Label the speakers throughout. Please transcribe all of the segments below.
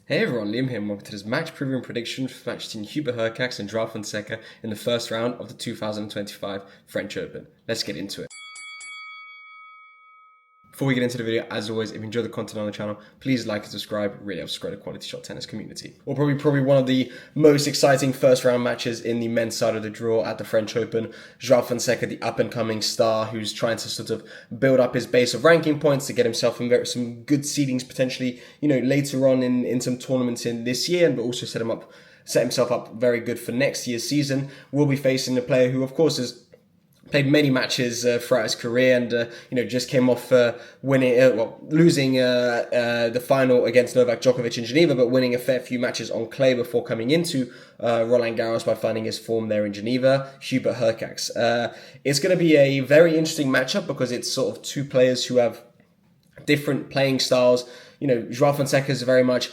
Speaker 1: Hey everyone, Liam here and welcome to this match preview and prediction for match between Hubert Hurkacz and Joao Fonseca in the first round of the 2025 French Open. Let's get into it. Before we get into the video, as always, if you enjoy the content on the channel, please like and subscribe. It really helps grow the quality shot tennis community. Or probably one of the most exciting first round matches in the men's side of the draw at the French Open. Joao Fonseca, the up and coming star who's trying to sort of build up his base of ranking points to get himself in some good seedings potentially, later on in some tournaments in this year, but also set himself up very good for next year's season. We'll be facing a player who, of course, is played many matches throughout his career and, just came off losing the final against Novak Djokovic in Geneva, but winning a fair few matches on clay before coming into Roland Garros by finding his form there in Geneva. Hubert Hurkacz. It's going to be a very interesting matchup because it's sort of two players who have different playing styles. Joao Fonseca is very much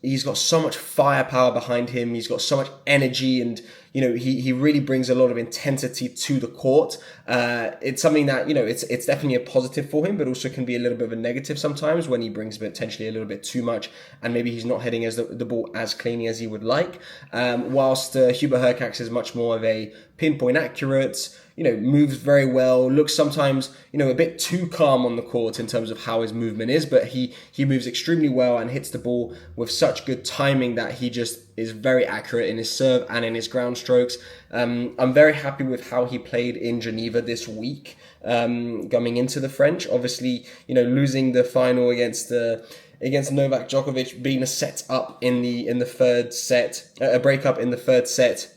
Speaker 1: he's got so much firepower behind him. He's got so much energy and, he really brings a lot of intensity to the court. It's something that, it's definitely a positive for him, but also can be a little bit of a negative sometimes when he brings potentially a little bit too much and maybe he's not hitting the ball as cleanly as he would like. Whilst Hubert Hurkacz is much more of a pinpoint accurate, moves very well, looks sometimes, a bit too calm on the court in terms of how his movement is, but he moves extremely well and hits the ball with such good timing that he just is very accurate in his serve and in his ground strokes. I'm very happy with how he played in Geneva this week, coming into the French. Obviously, losing the final against Novak Djokovic, being a set up in the third set, a breakup in the third set.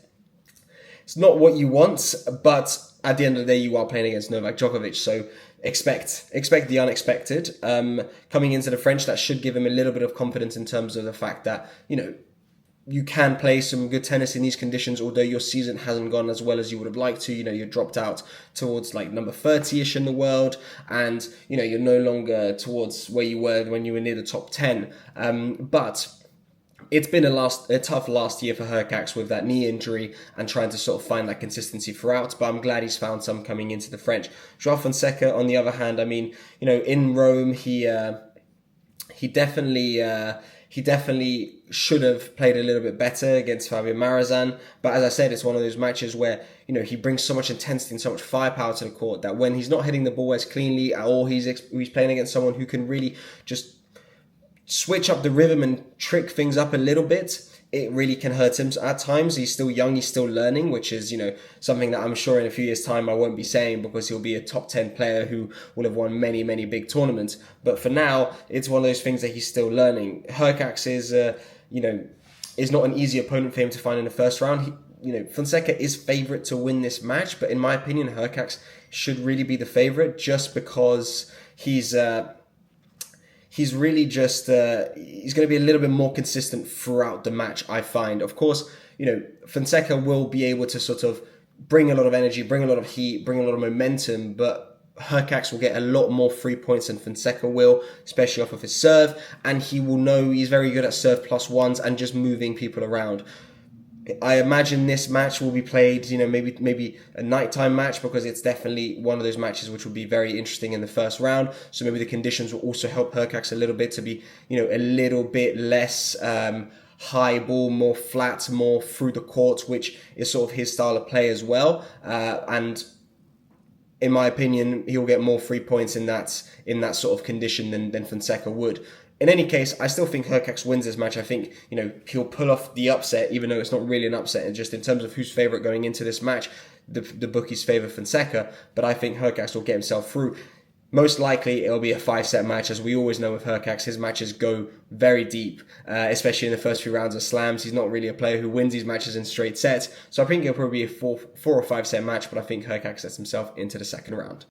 Speaker 1: It's not what you want, but at the end of the day, you are playing against Novak Djokovic, so expect the unexpected. Coming into the French, that should give him a little bit of confidence in terms of the fact that, you can play some good tennis in these conditions, although your season hasn't gone as well as you would have liked to. You're dropped out towards like number 30-ish in the world, and, you're no longer towards where you were when you were near the top 10. But it's been a tough last year for Hurkacz with that knee injury and trying to sort of find that consistency throughout, but I'm glad he's found some coming into the French. Joao Fonseca, on the other hand, in Rome, he definitely should have played a little bit better against Fabio Marazan. But as I said, it's one of those matches where, he brings so much intensity and so much firepower to the court that when he's not hitting the ball as cleanly or he's playing against someone who can really just switch up the rhythm and trick things up a little bit, it really can hurt him at times. He's still young, he's still learning, which is, something that I'm sure in a few years' time I won't be saying because he'll be a top 10 player who will have won many, many big tournaments. But for now, it's one of those things that he's still learning. Hurkacz is not an easy opponent for him to find in the first round. Fonseca is favourite to win this match, but in my opinion, Hurkacz should really be the favourite just because he's really just, he's going to be a little bit more consistent throughout the match, I find. Of course, Fonseca will be able to sort of bring a lot of energy, bring a lot of heat, bring a lot of momentum, but Hurkacz will get a lot more free points than Fonseca will, especially off of his serve, and he will know he's very good at serve plus ones and just moving people around. I imagine this match will be played, maybe a nighttime match because it's definitely one of those matches which will be very interesting in the first round. So maybe the conditions will also help Hurkacz a little bit to be, a little bit less high ball, more flat, more through the court, which is sort of his style of play as well. And in my opinion, he'll get more free points in that sort of condition than Fonseca would. In any case, I still think Hurkacz wins this match. I think, he'll pull off the upset, even though it's not really an upset. And just in terms of who's favourite going into this match, the bookies favour Fonseca, but I think Hurkacz will get himself through. Most likely, it'll be a 5-set match. As we always know with Hurkacz, his matches go very deep, especially in the first few rounds of slams. He's not really a player who wins these matches in straight sets. So I think it'll probably be a 4 or 5-set match, but I think Hurkacz sets himself into the second round.